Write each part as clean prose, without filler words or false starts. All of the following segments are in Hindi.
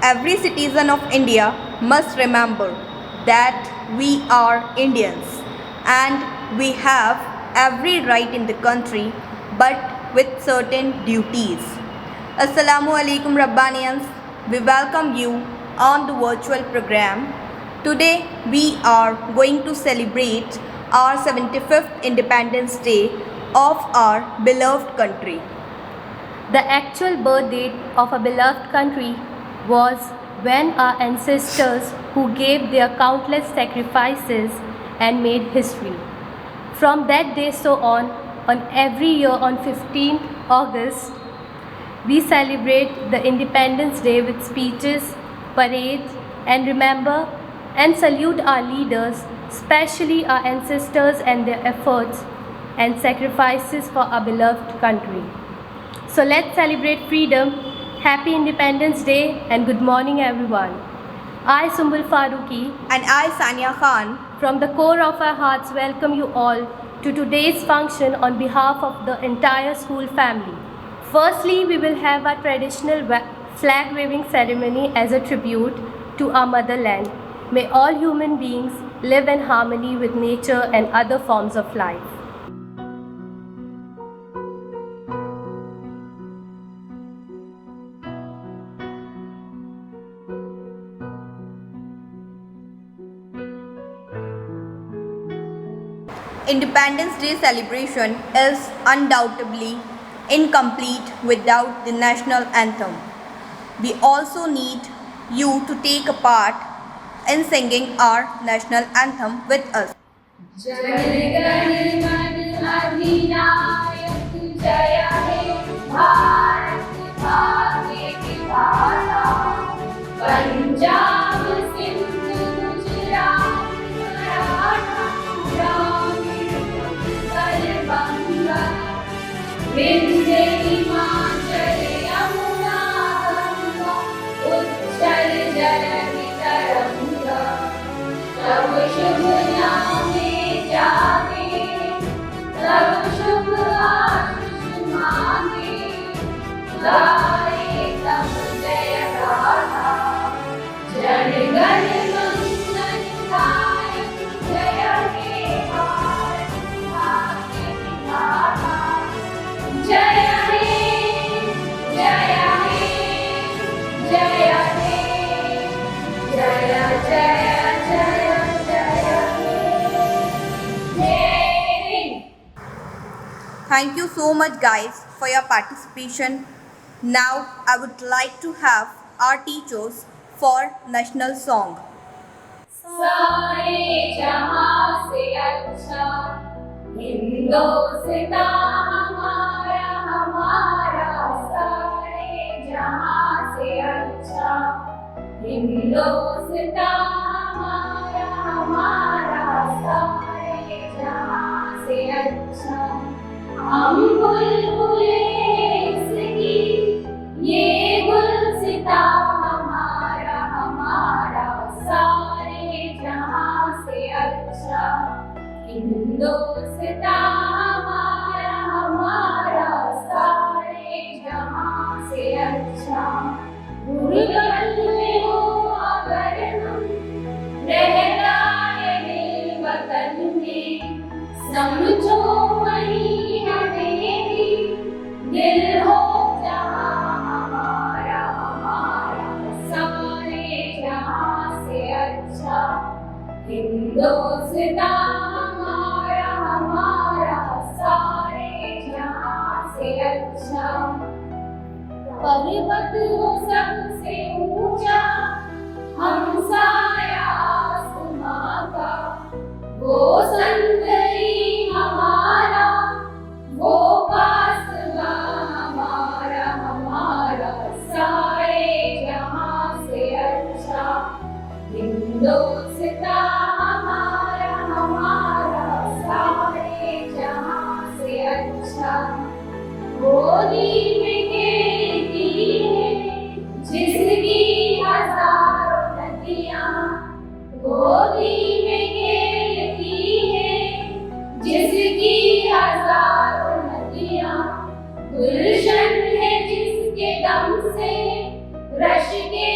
Every citizen of India must remember that we are Indians and we have every right in the country but with certain duties. Assalamu alaikum Rabbanians. We welcome you on the virtual program. Today we are going to celebrate our 75th Independence Day of our beloved country. The actual birth date of a beloved country was when our ancestors who gave their countless sacrifices and made history. From that day so on every year on 15th August, we celebrate the Independence Day with speeches, parades, and remember and salute our leaders, especially our ancestors and their efforts and sacrifices for our beloved country. So let's celebrate freedom. Happy Independence Day and good morning everyone. I, Sumbul Farooqi, And I, Sania Khan, from the core of our hearts welcome you all to today's function on behalf of the entire school family. Firstly, we will have our traditional flag waving ceremony as a tribute to our motherland. May all human beings live in harmony with nature and other forms of life. Independence Day celebration is undoubtedly incomplete without the national anthem. We also need you to take a part in singing our national anthem with us. Thank you so much guys for your participation. Now I would like to have our teachers for national song. सारे जहां से अच्छा हिंदुस्तान हमारा हमारा सारे जहां से अच्छा हिंदुस्तान हमारा हमारा सारे जहां से अच्छा हम बुलबुले इसकी ये गुलसिता हमारा हमारा सारे जहां से अच्छा हिंदुस्तान हमारा हमारा सारे जहां से अच्छा गुरबत में हो अगर हम रहना है दिल वतन में समझो वही हमें भी दिल हो जहां हमारा हमारा सारे जहां से अच्छा हिंदुस्तान हमारा हमारा सारे जहां से अच्छा पर्वत हो सबसे ऊंचा हम साया आसमां का वो संदरी हमारा वो फासला हमारा हमारा सारे जहां से अच्छा हिंदुस्तान हमारा हमारा सारे जहां से अच्छा गोदी में खेलती है जिसकी हजारों नदियां गोदी में खेलती है जिसकी हजारों नदियां गुलशन है जिसके दम से रश के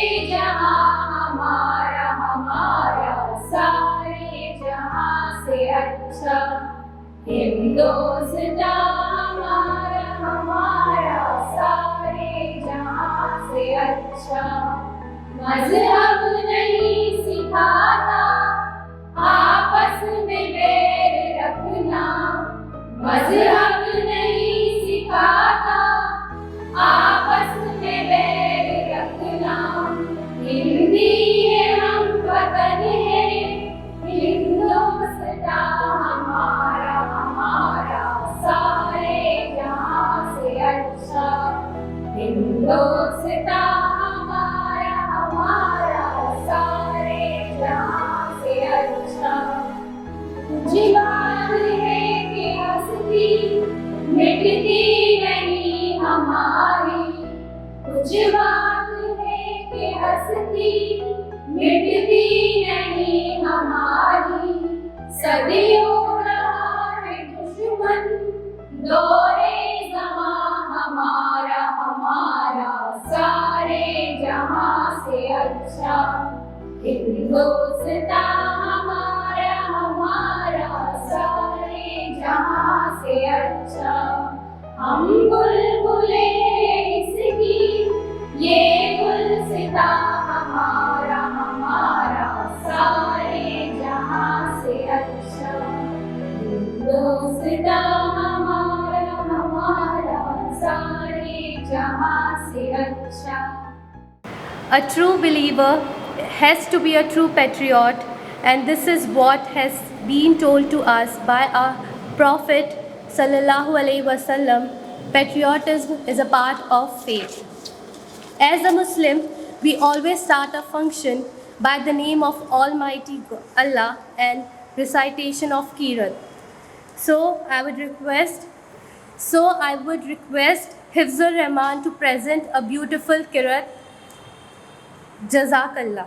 हिंदुस्तां हमारा हमारा सारे जहां से अच्छा। मजहब नहीं सिखाता आपस में बैर रखना, मजहब नहीं सिखाता आपस में बैर रखना। हिंदी है हम वतन है हिंदुस्तां हमारा हमारा सारे जहां से अच्छा। हिंदुस्तां हमारा हमारा सारे जहां से अच्छा। कुछ बात है कि हस्ती मिटती नहीं हमारी, कुछ बात है कि हस्ती मिटती नहीं हमारी। सदियों रहा है दुश्मन दौरे ज़मां हमारा हमारा सारे जहां से अच्छा। हिंदुस्तां हमारा हमारा सारे जहां से अच्छा। हम बुलबुले इसकी ये गुलसिता हमारा हमारा सारे जहां से अच्छा। हिंदुस्तां हमारा हमारा सारे जहां से अच्छा। A true believer has to be a true patriot, and this is what has been told to us by our Prophet Sallallahu Alaihi Wasallam. Patriotism is a part of faith. As a Muslim, we always start a function by the name of Almighty Allah and recitation of Qirat. So I would request Hifzur Rahman to present a beautiful Qirat. Jazakallah.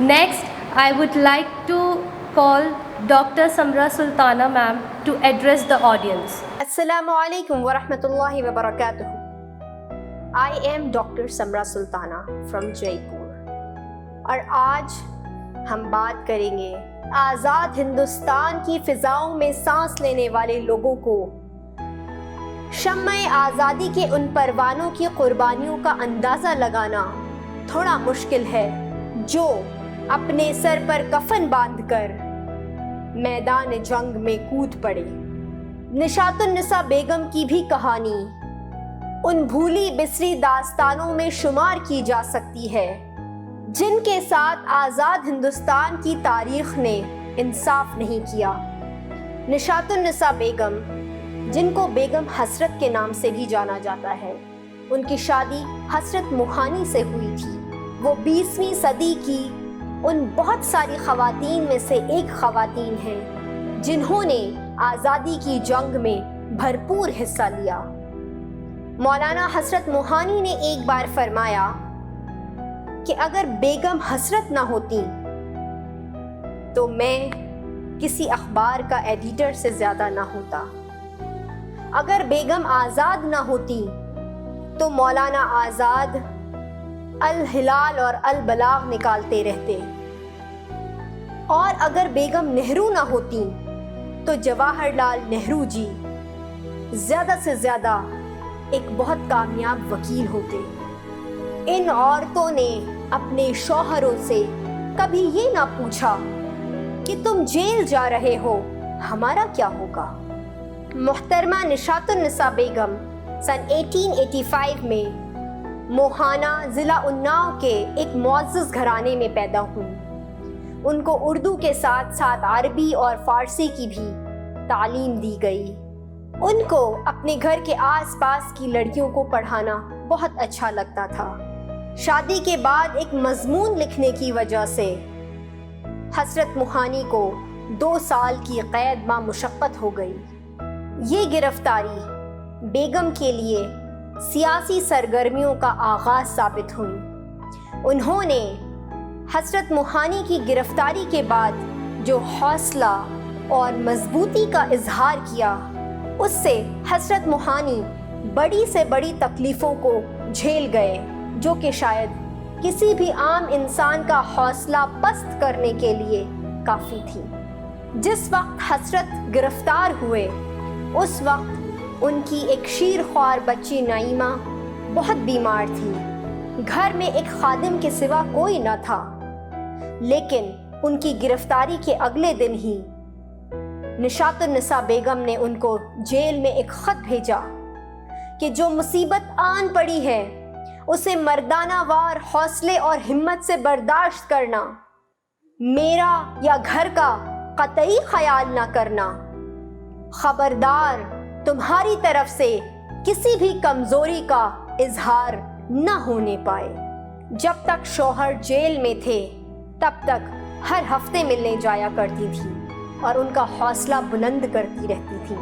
Next, I would like to call Dr. Samra Sultana ma'am to address the audience. Assalamu alaikum wa rahmatullahi wa barakatuh. I am Dr. Samra Sultana from Jaipur और आज हम बात करेंगे आज़ाद हिंदुस्तान की फिजाओं में सांस लेने वाले लोगों को शम्मे आज़ादी के उन परवानों की कुर्बानियों का अंदाज़ा लगाना थोड़ा मुश्किल है जो अपने सर पर कफन बांधकर मैदान जंग में कूद पड़े। निशातुन्निसा बेगम की भी कहानी उन भूली बिसरी दास्तानों में शुमार की जा सकती है जिनके साथ आज़ाद हिंदुस्तान की तारीख ने इंसाफ नहीं किया। निशातुन्निसा बेगम, जिनको बेगम हसरत के नाम से भी जाना जाता है, उनकी शादी हसरत मुहानी से हुई थी। वो 20वीं सदी की उन बहुत सारी ख़वातीन में से एक ख़वातीन हैं जिन्होंने आज़ादी की जंग में भरपूर हिस्सा लिया। मौलाना हसरत मुहानी ने एक बार फरमाया, कि अगर बेगम हसरत ना होती तो मैं किसी अखबार का एडिटर से ज़्यादा ना होता। अगर बेगम आज़ाद ना होती तो मौलाना आज़ाद अल हिलाल और अल बलाग निकालते रहते, और अगर बेगम नेहरू ना होती तो जवाहरलाल नेहरू जी ज़्यादा से ज़्यादा एक बहुत कामयाब वकील होते। इन औरतों ने अपने शौहरों से कभी ये ना पूछा कि तुम जेल जा रहे हो, हमारा क्या होगा। मोहतरमा निशातुन्निसा बेगम सन 1885 में मोहाना ज़िला उन्नाव के एक मुअज़्ज़ज़ घराने में पैदा हुई। उनको उर्दू के साथ साथ अरबी और फ़ारसी की भी तालीम दी गई। उनको अपने घर के आसपास की लड़कियों को पढ़ाना बहुत अच्छा लगता था। शादी के बाद एक मजमून लिखने की वजह से हसरत मुहानी को 2 साल की क़ैद मुशक्क़त हो गई। ये गिरफ्तारी बेगम के लिए सियासी सरगर्मियों का आगाज़ साबित हुई। उन्होंने हसरत मुहानी की गिरफ्तारी के बाद जो हौसला और मजबूती का इजहार किया, उससे हसरत मुहानी बड़ी से बड़ी तकलीफ़ों को झेल गए, जो कि शायद किसी भी आम इंसान का हौसला पस्त करने के लिए काफ़ी थी। जिस वक्त हसरत गिरफ्तार हुए उस वक्त उनकी एक शीर ख्वार बच्ची नईमा बहुत बीमार थी। घर में एक खादिम के सिवा कोई न था, लेकिन उनकी गिरफ्तारी के अगले दिन ही निशातुन्निसा बेगम ने उनको जेल में एक ख़त भेजा कि जो मुसीबत आन पड़ी है उसे मर्दानावार हौसले और हिम्मत से बर्दाश्त करना, मेरा या घर का कतई ख्याल ना करना। खबरदार, तुम्हारी तरफ से किसी भी कमजोरी का इजहार न होने पाए। जब तक शौहर जेल में थे तब तक हर हफ्ते मिलने जाया करती थी और उनका हौसला बुलंद करती रहती थी।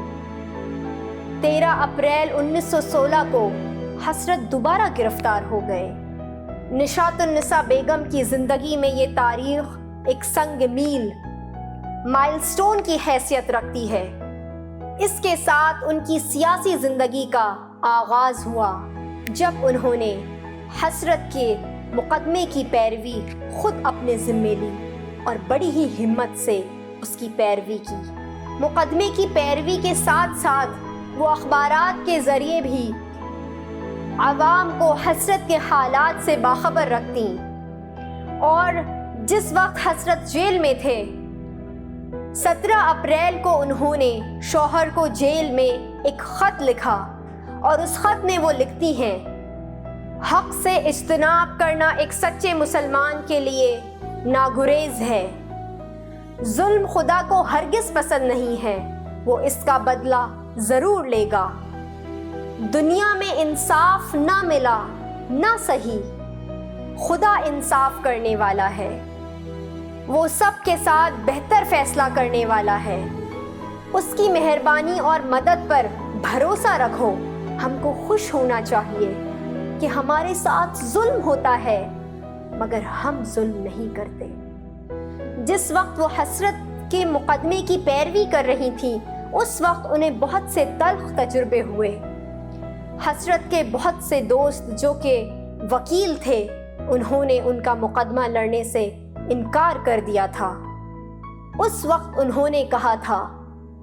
13 अप्रैल 1916 को हसरत दोबारा गिरफ्तार हो गए। निशातुन्निसा बेगम की ज़िंदगी में ये तारीख़ एक संग मील माइलस्टोन की हैसियत रखती है। इसके साथ उनकी सियासी ज़िंदगी का आगाज़ हुआ जब उन्होंने हसरत के मुकदमे की पैरवी खुद अपने ज़िम्मे ली और बड़ी ही हिम्मत से उसकी पैरवी की। मुकदमे की पैरवी के साथ साथ वो अखबारात के ज़रिए भी आवाम को हसरत के हालात से बाखबर रखती, और जिस वक्त हसरत जेल में थे 17 अप्रैल को उन्होंने शौहर को जेल में एक ख़त लिखा और उस ख़त में वो लिखती हैं, हक़ से इज्तिनाब करना एक सच्चे मुसलमान के लिए नागुरेज़ है। जुल्म खुदा को हरगिज़ पसंद नहीं है, वो इसका बदला ज़रूर लेगा। दुनिया में इंसाफ ना मिला ना सही, खुदा इंसाफ करने वाला है, वो सब के साथ बेहतर फैसला करने वाला है। उसकी मेहरबानी और मदद पर भरोसा रखो। हमको खुश होना चाहिए कि हमारे साथ जुल्म होता है मगर हम जुल्म नहीं करते। जिस वक्त वो हसरत के मुकदमे की पैरवी कर रही थी उस वक्त उन्हें बहुत से तल्ख तजुर्बे हुए। हसरत के बहुत से दोस्त जो कि वकील थे, उन्होंने उनका मुकदमा लड़ने से इनकार कर दिया था। उस वक्त उन्होंने कहा था,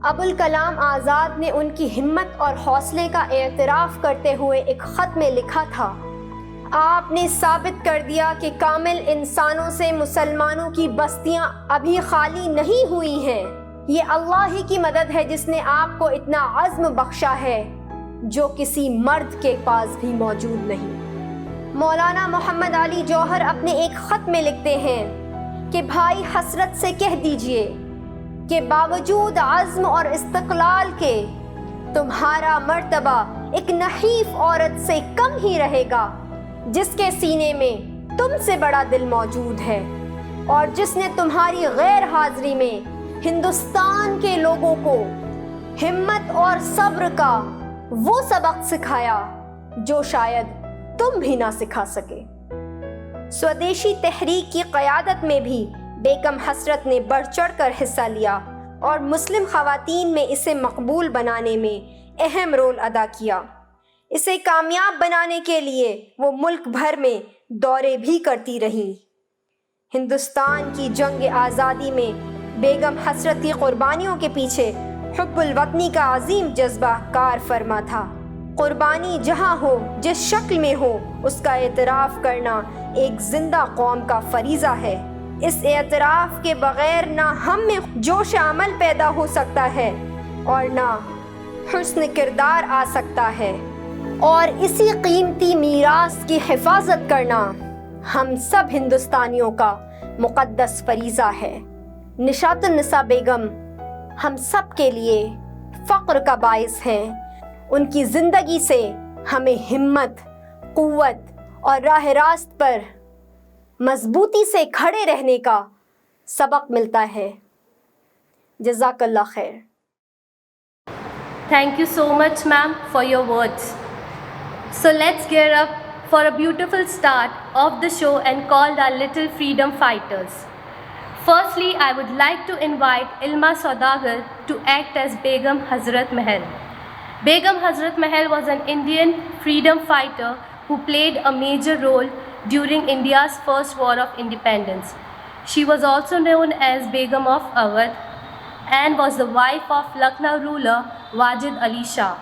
अबुल कलाम आज़ाद ने उनकी हिम्मत और हौसले का एतराफ़ करते हुए एक ख़त में लिखा था, आपने साबित कर दिया कि कामिल इंसानों से मुसलमानों की बस्तियां अभी खाली नहीं हुई हैं। ये अल्लाह ही की मदद है जिसने आपको इतना अज़्म बख्शा है जो किसी मर्द के पास भी मौजूद नहीं। मौलाना मोहम्मद अली जौहर अपने एक ख़त में लिखते हैं कि भाई हसरत से कह दीजिए कि बावजूद अज़्म और इस्तक़लाल के तुम्हारा मर्तबा एक नहीफ औरत से कम ही रहेगा जिसके सीने में तुमसे बड़ा दिल मौजूद है और जिसने तुम्हारी गैर हाज़िरी में हिंदुस्तान के लोगों को हिम्मत और सब्र का वो सबक सिखाया जो शायद तुम भी ना सिखा सके। स्वदेशी तहरीक की क़यादत में भी बेगम हसरत ने बढ़ चढ़ कर हिस्सा लिया और मुस्लिम ख़वातीन में इसे मकबूल बनाने में अहम रोल अदा किया। इसे कामयाब बनाने के लिए वो मुल्क भर में दौरे भी करती रहीं। हिंदुस्तान की जंग आज़ादी में बेगम हसरत की क़ुरबानियों के पीछे हुब्बुल वतनी का अजीम जज्बा कार फरमा था। क़ुरबानी जहाँ हो, जिस शक्ल में हो, उसका एतराफ़ करना एक जिंदा कौम का फरीज़ा है। इस एतराफ़ के बग़ैर ना हम में जोश अमल पैदा हो सकता है और ना हुस्न किरदार आ सकता है। और इसी कीमती मीरास की हिफाजत करना हम सब हिंदुस्तानियों का मुक़द्दस फरीज़ा है। निशातुन्निसा बेगम हम सब के लिए फ़ख्र का बाइस हैं। उनकी ज़िंदगी से हमें हिम्मत, क़ुव्वत और राह रास्त पर मज़बूती से खड़े रहने का सबक मिलता है। जज़ाकल्लाह खैर। Thank you so much, ma'am, for your words. So let's gear up for a beautiful start of the show and called our Little Freedom Fighters. Firstly, I would like to invite Ilma Saudagar to act as Begum Hazrat Mahal. Begum Hazrat Mahal was an Indian freedom fighter who played a major role during India's first war of independence. She was also known as Begum of Awadh and was the wife of Lucknow ruler Wajid Ali Shah.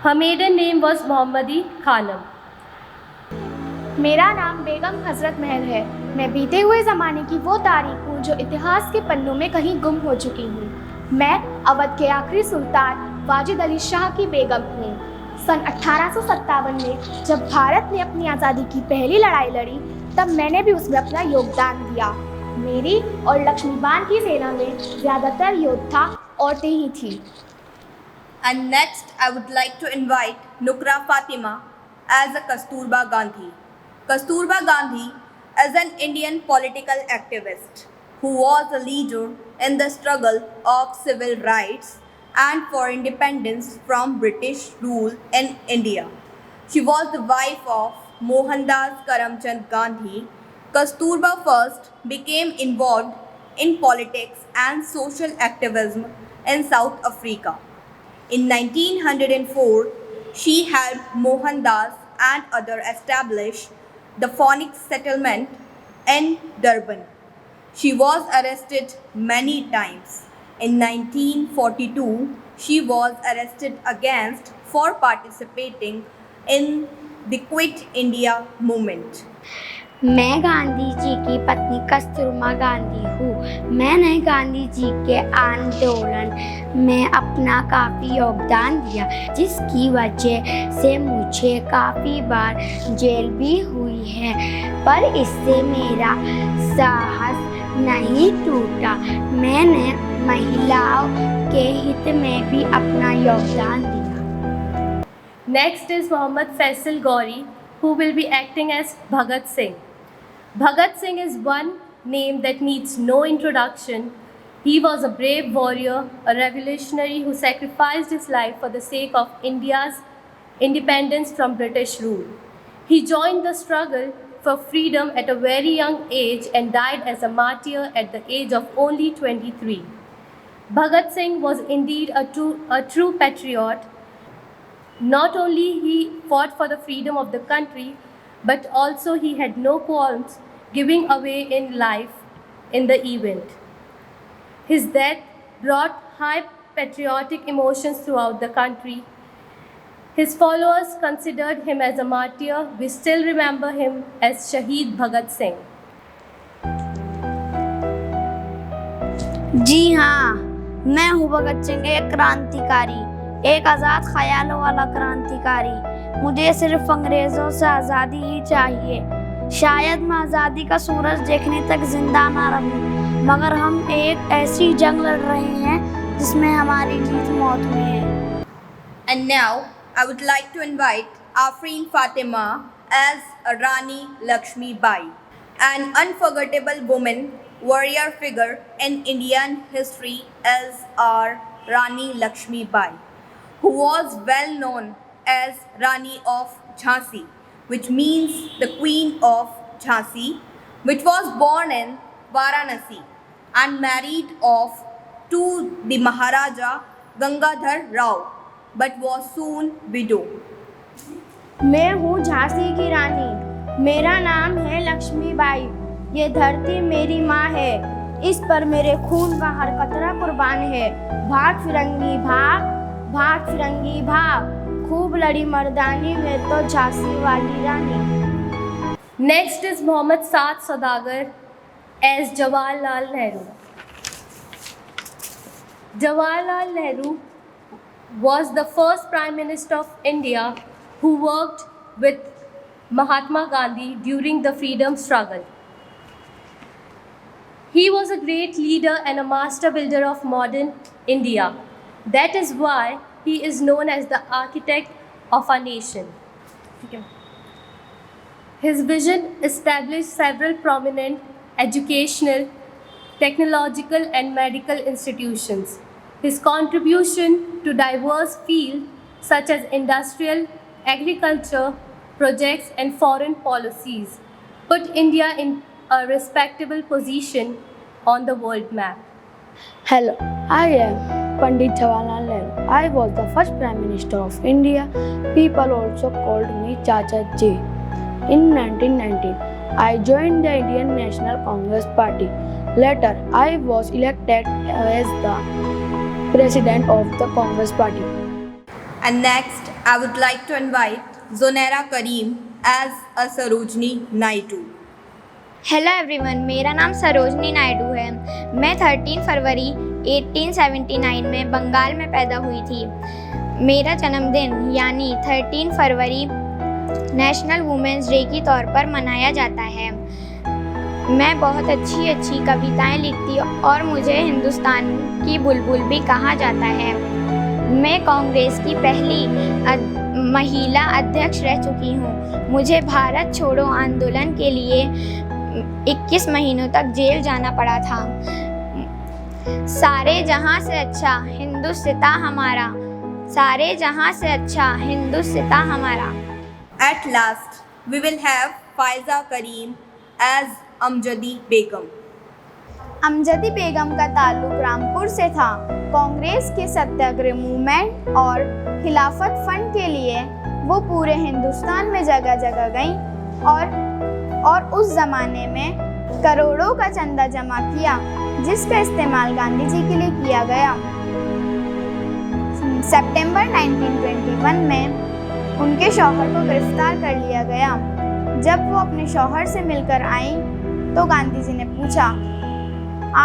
Her maiden name was Muhammadi Khanum. मेरा नाम बेगम हज़रत महल है। मैं बीते हुए ज़माने की वो तारीख हूँ जो इतिहास के पन्नों में कहीं गुम हो चुकी हूँ। मैं अवध के आखिरी सुल्तान वाजिद अली शाह की बेगम हूँ। सन 1857 में जब भारत ने अपनी आज़ादी की पहली लड़ाई लड़ी, तब मैंने भी उसमें अपना योगदान दिया। मेरी और लक्ष्मीबान की सेना में ज़्यादातर योद्धा औरतें ही थीं। And next, I would like to invite Nukra Fatima as a Kasturba Gandhi. Kasturba Gandhi is an Indian political activist who was a leader in the struggle of civil rights and for independence from British rule in India. She was the wife of Mohandas Karamchand Gandhi. Kasturba first became involved in politics and social activism in South Africa. In 1904, she helped Mohandas and others establish the Phoenix settlement in Durban. She was arrested many times. In 1942, she was arrested again for participating in the Quit India movement. मैं गांधी जी की पत्नी कस्तूरबा गांधी हूँ। मैंने गांधी जी के आंदोलन में अपना काफ़ी योगदान दिया, जिसकी वजह से मुझे काफ़ी बार जेल भी हुई है, पर इससे मेरा साहस नहीं टूटा। मैंने महिलाओं के हित में भी अपना योगदान दिया। Next is Mohammad Faisal Gauri, who will be acting as Bhagat Singh. Bhagat Singh is one name that needs no introduction. He was a brave warrior, a revolutionary who sacrificed his life for the sake of India's independence from British rule. He joined the struggle for freedom at a very young age and died as a martyr at the age of only 23. Bhagat Singh was indeed a true patriot. Not only he fought for the freedom of the country, but also he had no qualms giving away in life in the event. His death brought high patriotic emotions throughout the country. His followers considered him as a martyr. We still remember him as Shaheed Bhagat Singh. जी हाँ, मैं हूँ भगत सिंह, एक क्रांतिकारी, एक आज़ाद ख्यालों वाला क्रांतिकारी। मुझे सिर्फ अंग्रेज़ों से आज़ादी ही चाहिए। शायद मैं आज़ादी का सूरज देखने तक जिंदा ना रहूं, मगर हम एक ऐसी जंग लड़ रहे हैं जिसमें हमारी जीत मौत में है। And now I would like to invite Afreen Fatima as Rani Lakshmi Bai, an unforgettable woman warrior figure in Indian history is our Rani Lakshmi Bai, who was well known as Rani of Jhansi, which means the Queen of Jhansi, which was born in Varanasi and married off to the Maharaja Gangadhar Rao, but was soon widowed. मैं हूँ झांसी की रानी, मेरा नाम है लक्ष्मीबाई। ये धरती मेरी माँ है, इस पर मेरे खून का हर कतरा कुर्बान है। भाग फिरंगी भाग, भाग फिरंगी भाग, खूब लड़ी मर्दानी में तो झांसी वाली रानी। Next is Mohammad Saad Saudagar as Jawaharlal Nehru. Jawaharlal Nehru was the first Prime Minister of India who worked with Mahatma Gandhi during the freedom struggle. He was a great leader and a master builder of modern India. That is why he is known as the architect of our nation. His vision established several prominent educational, technological and medical institutions. His contribution to diverse fields such as industrial, agriculture, projects and foreign policies put India in a respectable position on the world map. Hello, I am Pandit Jawaharlal Nehru. I was the first Prime Minister of India. People also called me Chacha Ji. In 1919, I joined the Indian National Congress Party. Later, I was elected as the President of the Congress Party. And next, I would like to invite Zonera Karim as a Sarojini Naidu. Hello everyone, मेरा नाम सरोजनी नायडू है। मैं 13 फरवरी 1879 में बंगाल में पैदा हुई थी। मेरा जन्मदिन यानी 13 फरवरी नेशनल वुमेंस डे के तौर पर मनाया जाता है। मैं बहुत अच्छी अच्छी कविताएं लिखती और मुझे हिंदुस्तान की बुलबुल भी कहा जाता है। मैं कांग्रेस की पहली महिला अध्यक्ष रह चुकी हूँ। मुझे भारत छोड़ो आंदोलन के लिए 21 महीनों तक जेल जाना पड़ा था। सारे जहां से अच्छा हिंदुस्तान हमारा, सारे जहां से अच्छा हिंदुस्तान हमारा। At last, we will have Faiza Karim as Amjadi Begum. Amjadi बेगम का ताल्लुक रामपुर से था। कांग्रेस के सत्याग्रह मूवमेंट और खिलाफत फंड के लिए वो पूरे हिंदुस्तान में जगह जगह गईं और उस ज़माने में करोड़ों का चंदा जमा किया, जिसका इस्तेमाल गांधी जी के लिए किया गया। सितंबर 1921 में उनके शौहर को गिरफ्तार कर लिया गया। जब वो अपने शौहर से मिलकर आई तो गांधी जी ने पूछा,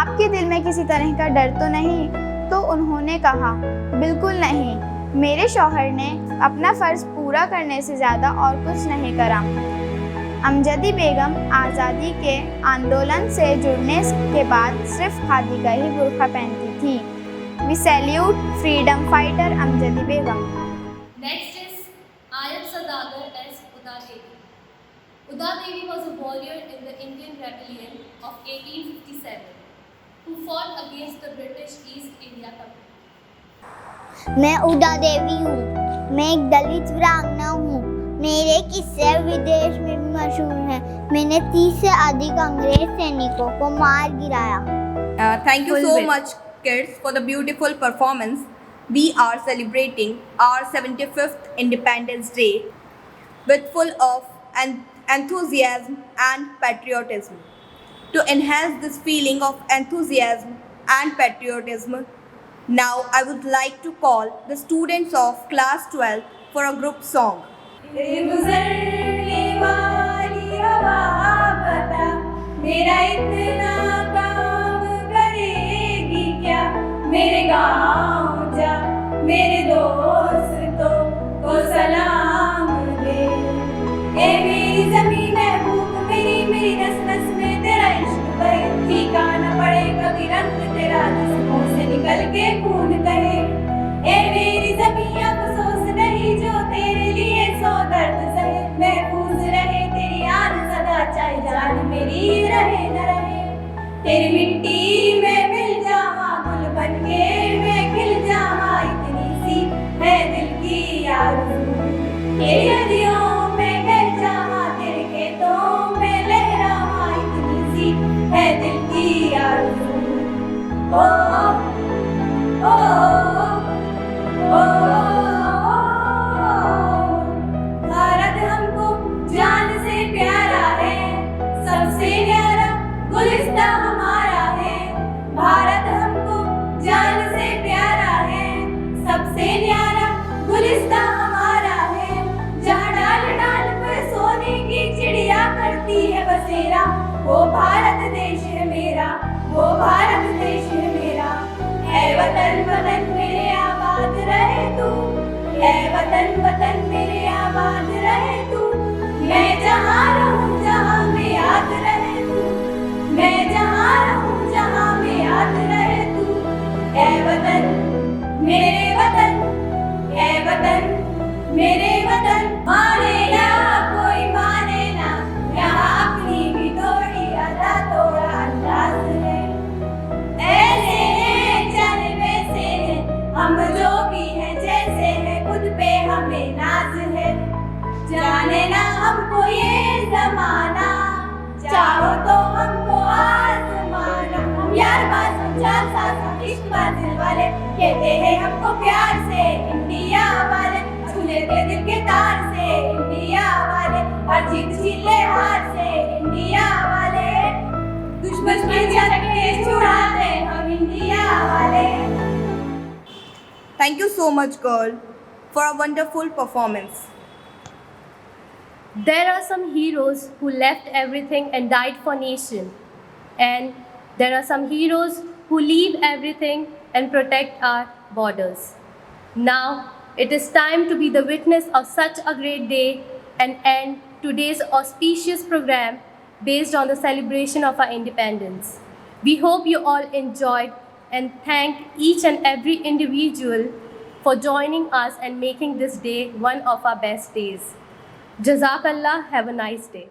आपके दिल में किसी तरह का डर तो नहीं? तो उन्होंने कहा, बिल्कुल नहीं। मेरे शौहर ने अपना फ़र्ज़ पूरा करने से ज़्यादा और कुछ नहीं करा। अमजदी बेगम आज़ादी के आंदोलन से जुड़ने के बाद सिर्फ खादी का ही बुर्का पहनती थी। We salute freedom fighter Amjadi Begum. Next is Ayat Saudagar as Uda Devi. Uda Devi was a warrior in the Indian Rebellion of 1857 who fought against the British East India Company. मैं उदा देवी हूँ। मैं एक दलित वीरांगना हूँ। मेरे किस्से विदेश में भी मशहूर हैं। मैंने 30 से अधिक अंग्रेज सैनिकों को मार गिराया। Thank you so much, kids, for the beautiful performance. We are celebrating our 75th Independence Day with full of enthusiasm and patriotism. To enhance this feeling of enthusiasm and patriotism, now I would like to call the students of class 12 for a group song. गुजरने वाली हवा बता, मेरा इतना काम करेगी क्या? मेरे गाँव जा, मेरे दोस्तों को सलाम दे। ए मेरी ज़मीन महबूब मेरी, मेरी नस नस में तेरा इश्क बहे। फीका न पड़े कभी रंग तेरा, जिस्मों से निकल के खून कहे। ए मेरी ज़मीन अफसोस नहीं जो तेरे लिए सौ दर्द सहे। महफूज रहे तेरी आन सदा, चाहे जान मेरी रहे न रहे। तेरी मिट्टी में मिल जावा, गुल बनके मैं खिल जावा। इतनी सी है दिल की आरज़ू, तेरी नदियों में बह जावा, तेरे खेतों में लहरा ऐ वतन वतन मेरे आबाद रहे तू, मैं जहाँ रहूँ जहाँ में याद रहे तू, मैं जहाँ रहूँ जहाँ में याद रहे तू। ऐ वतन मेरे वतन, ऐ वतन मेरे वतन, माने या कोई माने ना, यहाँ अपनी भी थोड़ी अदा थोड़ा अंदाज है। ऐसे हैं चल वैसे हैं, हम जो भी हैं जैसे हैं, खुद पे हमें नाज है। जाने ना हमको ये जमाना, चाहो तो हमको आजमाना। हम यार बात हम चार साथ हम इश्क बात दिल वाले, कहते हैं हमको प्यार से इंडिया वाले, छू लेते दिल के तार से इंडिया वाले, और जीत छीन ले हार से इंडिया वाले, दुश्मन के झटके छुड़ाते हम इंडिया वाले। Thank you so much, girl, for a wonderful performance. There are some heroes who left everything and died for nation. And there are some heroes who leave everything and protect our borders. Now, it is time to be the witness of such a great day and end today's auspicious program based on the celebration of our independence. We hope you all enjoyed and thank each and every individual for joining us and making this day one of our best days. Jazakallah, have a nice day.